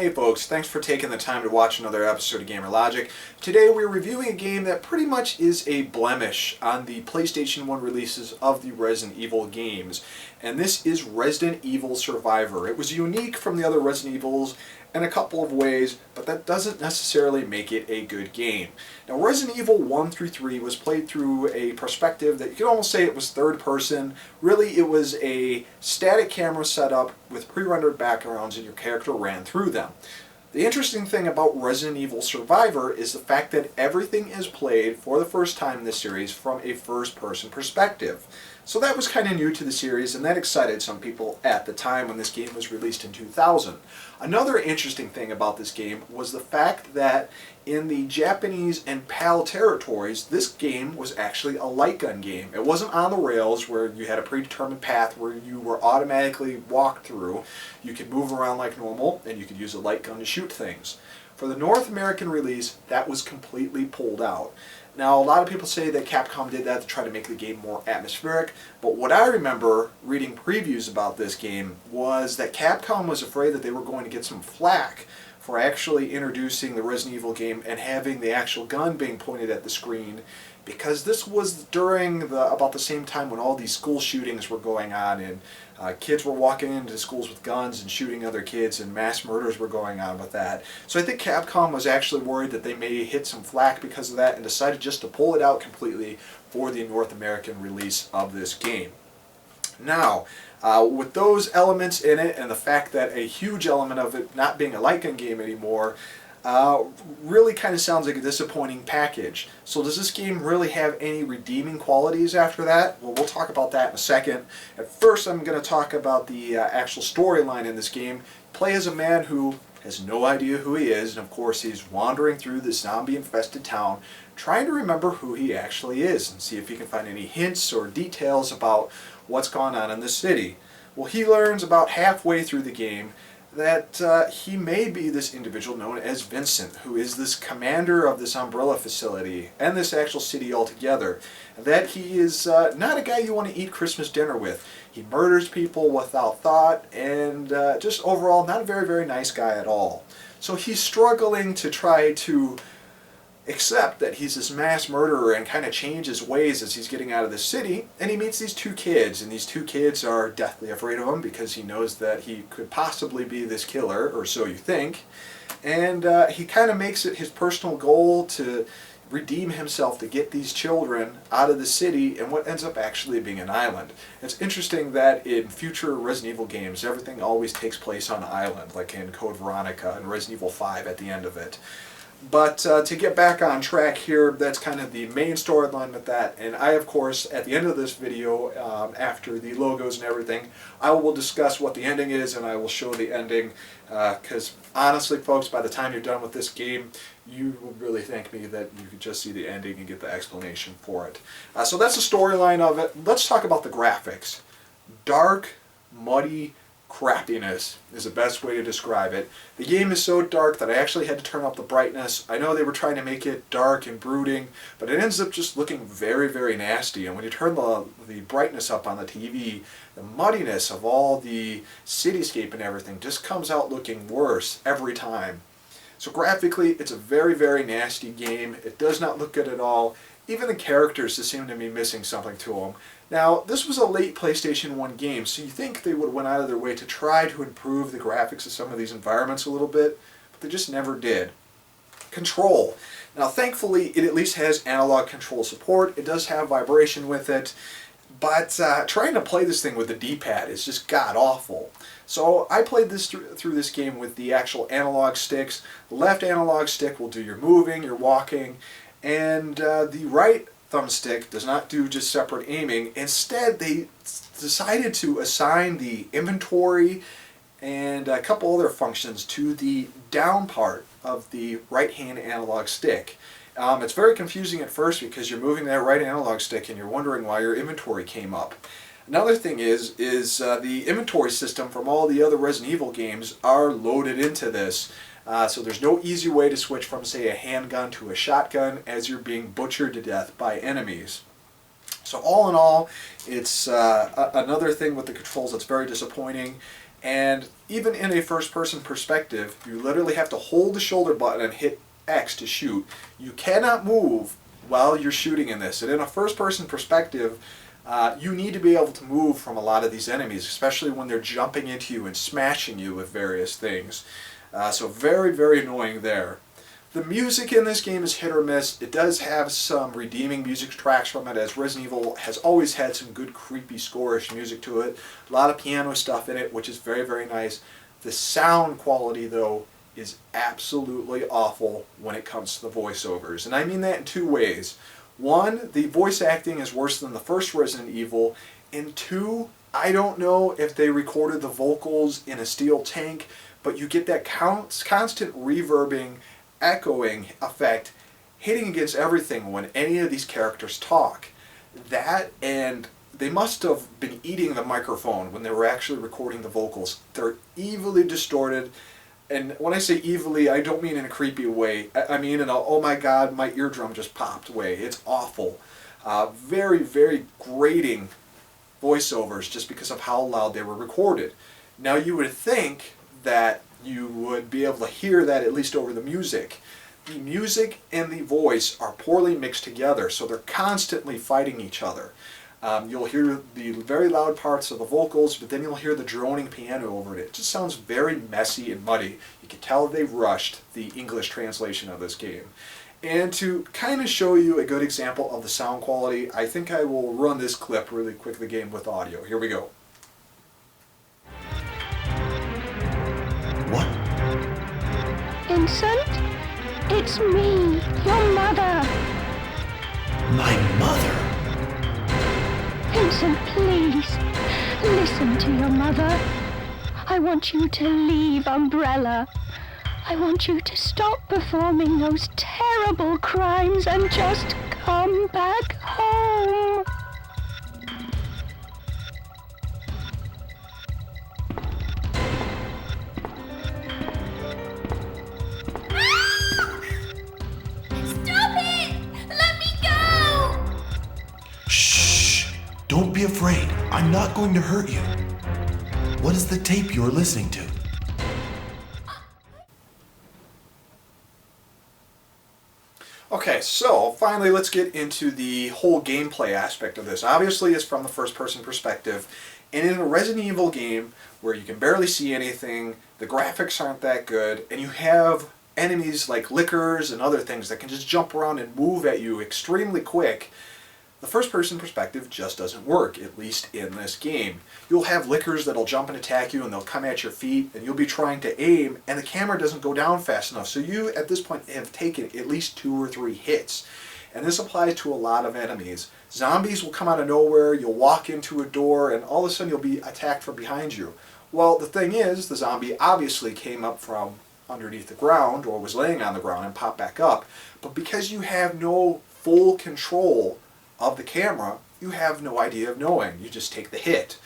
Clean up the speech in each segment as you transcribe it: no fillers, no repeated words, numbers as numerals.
Hey folks, thanks for taking the time to watch another episode of Gamer Logic. Today we're reviewing a game that pretty much is a blemish on the PlayStation 1 releases of the Resident Evil games. And this is Resident Evil Survivor. It was unique from the other Resident Evils in a couple of ways, but that doesn't necessarily make it a good game. Now Resident Evil 1 through 3 was played through a perspective that you could almost say it was third person. Really it was a static camera setup with pre-rendered backgrounds and your character ran through them. The interesting thing about Resident Evil Survivor is the fact that everything is played for the first time in this series from a first-person perspective. So that was kind of new to the series, and that excited some people at the time when this game was released in 2000. Another interesting thing about this game was the fact that in the Japanese and PAL territories, this game was actually a light gun game. It wasn't on the rails where you had a predetermined path where you were automatically walked through. You could move around like normal, and you could use a light gun to shoot things. For the North American release, that was completely pulled out. Now, a lot of people say that Capcom did that to try to make the game more atmospheric, but what I remember reading previews about this game was that Capcom was afraid that they were going to get some flack for actually introducing the Resident Evil game and having the actual gun being pointed at the screen, because this was during about the same time when all these school shootings were going on, and kids were walking into schools with guns and shooting other kids, and mass murders were going on with that. So I think Capcom was actually worried that they may hit some flack because of that and decided just to pull it out completely for the North American release of this game. Now, with those elements in it and the fact that a huge element of it not being a light gun game anymore, really kind of sounds like a disappointing package. So does this game really have any redeeming qualities after that? Well, we'll talk about that in a second. At first, I'm going to talk about the actual storyline in this game. Play as a man who has no idea who he is, and of course he's wandering through this zombie-infested town trying to remember who he actually is and see if he can find any hints or details about what's going on in the city. Well, he learns about halfway through the game that he may be this individual known as Vincent, who is this commander of this umbrella facility and this actual city altogether. That he is not a guy you want to eat Christmas dinner with. He murders people without thought, and just overall not a very, very nice guy at all. So he's struggling to try to accept that he's this mass murderer and kind of change his ways as he's getting out of the city, and he meets these two kids, and these two kids are deathly afraid of him because he knows that he could possibly be this killer, or so you think, and he kind of makes it his personal goal to redeem himself to get these children out of the city and what ends up actually being an island. It's interesting that in future Resident Evil games everything always takes place on an island, like in Code Veronica and Resident Evil 5 at the end of it. But to get back on track here, that's kind of the main storyline with that. And I, of course, at the end of this video, after the logos and everything, I will discuss what the ending is, and I will show the ending. Because honestly, folks, by the time you're done with this game, you will really thank me that you could just see the ending and get the explanation for it. So that's the storyline of it. Let's talk about the graphics. Dark, muddy crappiness is the best way to describe it. The game is so dark that I actually had to turn up the brightness. I know they were trying to make it dark and brooding, but it ends up just looking very, very nasty. And when you turn the brightness up on the TV, the muddiness of all the cityscape and everything just comes out looking worse every time. So graphically, it's a very, very nasty game. It does not look good at all. Even the characters just seem to be missing something to them. Now, this was a late PlayStation 1 game, so you think they would have went out of their way to try to improve the graphics of some of these environments a little bit, but they just never did. Control. Now, thankfully, it at least has analog control support. It does have vibration with it, but trying to play this thing with the D-pad is just god-awful. So I played this through this game with the actual analog sticks. The left analog stick will do your moving, your walking, and the right thumbstick does not do just separate aiming. Instead, they decided to assign the inventory and a couple other functions to the down part of the right-hand analog stick. It's very confusing at first because you're moving that right analog stick and you're wondering why your inventory came up. Another thing is the inventory system from all the other Resident Evil games are loaded into this. So there's no easy way to switch from, say, a handgun to a shotgun as you're being butchered to death by enemies. So all in all, it's another thing with the controls that's very disappointing. And even in a first-person perspective, you literally have to hold the shoulder button and hit X to shoot. You cannot move while you're shooting in this. And in a first-person perspective, you need to be able to move from a lot of these enemies, especially when they're jumping into you and smashing you with various things. So very, very annoying there. The music in this game is hit or miss. It does have some redeeming music tracks from it, as Resident Evil has always had some good creepy score-ish music to it. A lot of piano stuff in it, which is very, very nice. The sound quality, though, is absolutely awful when it comes to the voiceovers. And I mean that in two ways. One, the voice acting is worse than the first Resident Evil. And two, I don't know if they recorded the vocals in a steel tank, but you get that constant reverbing, echoing effect hitting against everything when any of these characters talk. That, and they must have been eating the microphone when they were actually recording the vocals. They're evilly distorted, and when I say evilly, I don't mean in a creepy way. I mean in a, oh my god, my eardrum just popped way. It's awful. Very, very grating voiceovers just because of how loud they were recorded. Now you would think that you would be able to hear that at least over the music. The music and the voice are poorly mixed together, so they're constantly fighting each other. You'll hear the very loud parts of the vocals, but then you'll hear the droning piano over it. It just sounds very messy and muddy. You can tell they rushed the English translation of this game. And to kind of show you a good example of the sound quality, I think I will run this clip really quick, the game with audio. Here we go. What? Vincent? It's me, your mother. My mother? Vincent, please, listen to your mother. I want you to leave Umbrella. I want you to stop performing those terrible crimes and just come back home. Don't be afraid. I'm not going to hurt you. What is the tape you're listening to? Okay, so finally let's get into the whole gameplay aspect of this. Obviously it's from the first person perspective, and in a Resident Evil game where you can barely see anything, the graphics aren't that good, and you have enemies like lickers and other things that can just jump around and move at you extremely quick, the first-person perspective just doesn't work, at least in this game. You'll have lickers that'll jump and attack you, and they'll come at your feet, and you'll be trying to aim, and the camera doesn't go down fast enough. So you, at this point, have taken at least 2 or 3 hits. And this applies to a lot of enemies. Zombies will come out of nowhere, you'll walk into a door, and all of a sudden you'll be attacked from behind you. Well, the thing is, the zombie obviously came up from underneath the ground, or was laying on the ground, and popped back up. But because you have no full control of the camera, you have no idea of knowing. You just take the hit.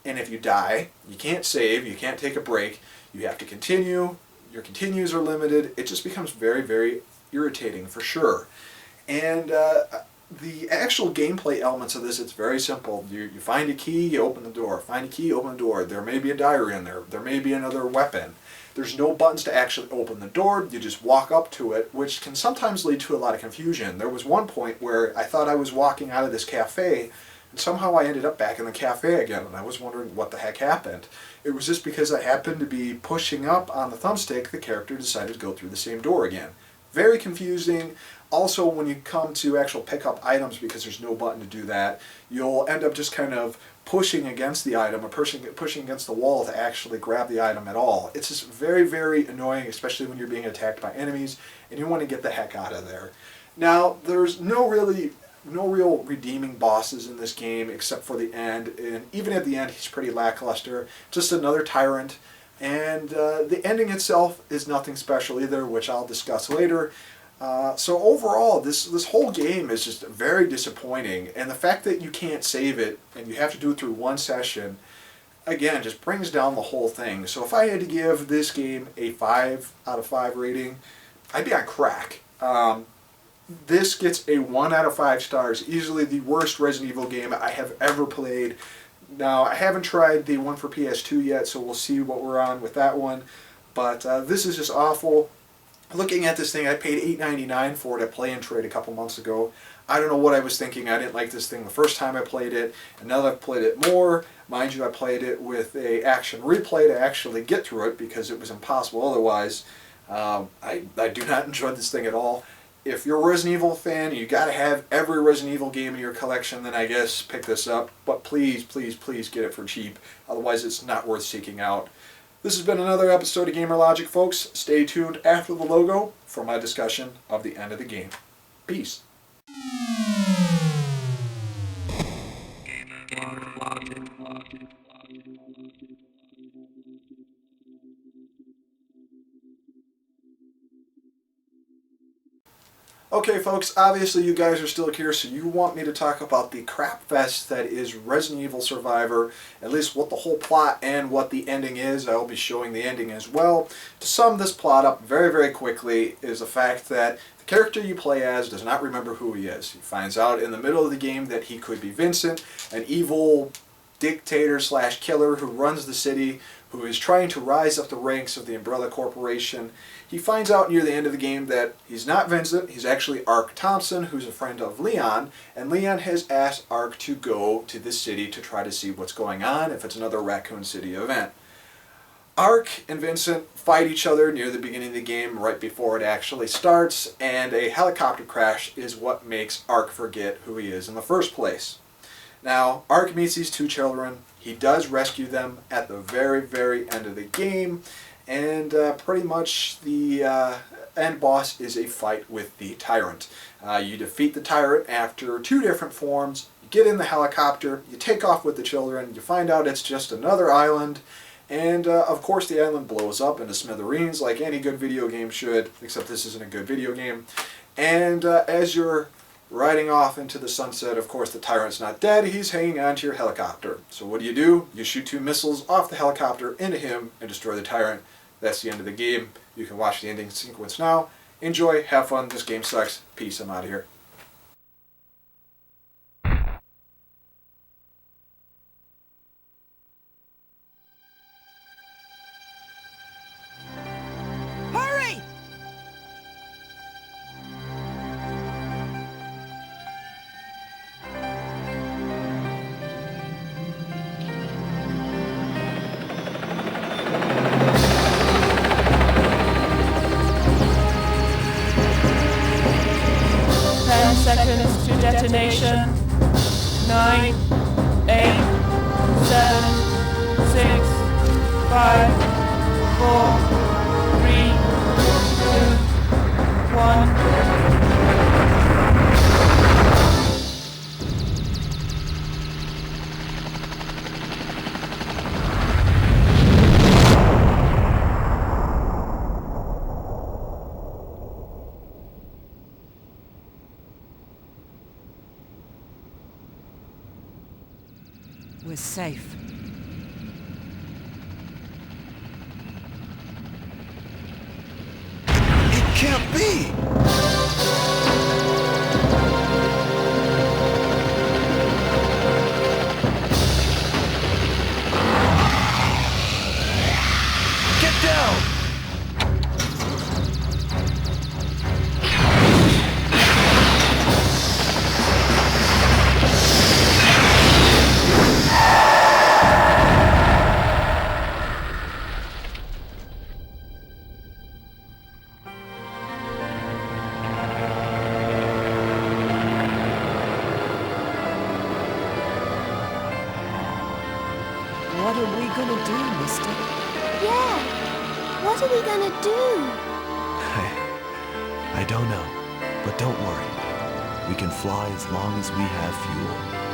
And if you die, you can't save, you can't take a break, you have to continue, your continues are limited. It just becomes very, very irritating for sure. And the actual gameplay elements of this, it's very simple. You find a key, you open the door. Find a key, open the door. There may be a diary in there. There may be another weapon. There's no buttons to actually open the door. You just walk up to it, which can sometimes lead to a lot of confusion. There was one point where I thought I was walking out of this cafe, and somehow I ended up back in the cafe again, and I was wondering what the heck happened. It was just because I happened to be pushing up on the thumbstick, the character decided to go through the same door again. Very confusing. Also, when you come to actual pick up items, because there's no button to do that, you'll end up just kind of pushing against the item or pushing against the wall to actually grab the item at all. It's just very, very annoying, especially when you're being attacked by enemies and you want to get the heck out of there. Now, there's no real redeeming bosses in this game except for the end, and even at the end he's pretty lackluster. Just another tyrant, and the ending itself is nothing special either, which I'll discuss later. So overall, this whole game is just very disappointing, and the fact that you can't save it and you have to do it through one session, again, just brings down the whole thing. So if I had to give this game a 5 out of 5 rating, I'd be on crack. This gets a 1 out of 5 stars, easily the worst Resident Evil game I have ever played. Now, I haven't tried the one for PS2 yet, so we'll see what we're on with that one. But this is just awful. Looking at this thing, I paid $8.99 for it at Play and Trade a couple months ago. I don't know what I was thinking. I didn't like this thing the first time I played it, and now that I've played it more, mind you, I played it with a action replay to actually get through it because it was impossible otherwise. I do not enjoy this thing at all. If you're a Resident Evil fan, you got to have every Resident Evil game in your collection, then I guess pick this up. But please, please, please get it for cheap. Otherwise, it's not worth seeking out. This has been another episode of Gamer Logic, folks. Stay tuned after the logo for my discussion of the end of the game. Peace. Okay, folks, obviously you guys are still here, so you want me to talk about the crap fest that is Resident Evil Survivor, at least what the whole plot and what the ending is. I will be showing the ending as well. To sum this plot up very, very quickly is the fact that the character you play as does not remember who he is. He finds out in the middle of the game that he could be Vincent, an evil dictator slash killer who runs the city, who is trying to rise up the ranks of the Umbrella Corporation. He finds out near the end of the game that he's not Vincent, he's actually Ark Thompson, who's a friend of Leon, and Leon has asked Ark to go to this city to try to see what's going on, if it's another Raccoon City event. Ark and Vincent fight each other near the beginning of the game, right before it actually starts, and a helicopter crash is what makes Ark forget who he is in the first place. Now, Ark meets these two children. He does rescue them at the very, very end of the game, and pretty much the end boss is a fight with the Tyrant. You defeat the Tyrant after two different forms. You get in the helicopter, you take off with the children, you find out it's just another island, and of course the island blows up into smithereens like any good video game should, except this isn't a good video game. And as you're riding off into the sunset, of course the Tyrant's not dead, he's hanging onto your helicopter. So what do? You shoot two missiles off the helicopter into him and destroy the Tyrant. That's the end of the game. You can watch the ending sequence now. Enjoy, have fun, this game sucks. Peace, I'm out of here. Hurry! Seconds to detonation. 9, 8, 7, 6, 5, 4, 3, 2, 1. We're safe. It can't be! Get down! What are we gonna do, mister? Yeah. What are we gonna do? I don't know, but don't worry. We can fly as long as we have fuel.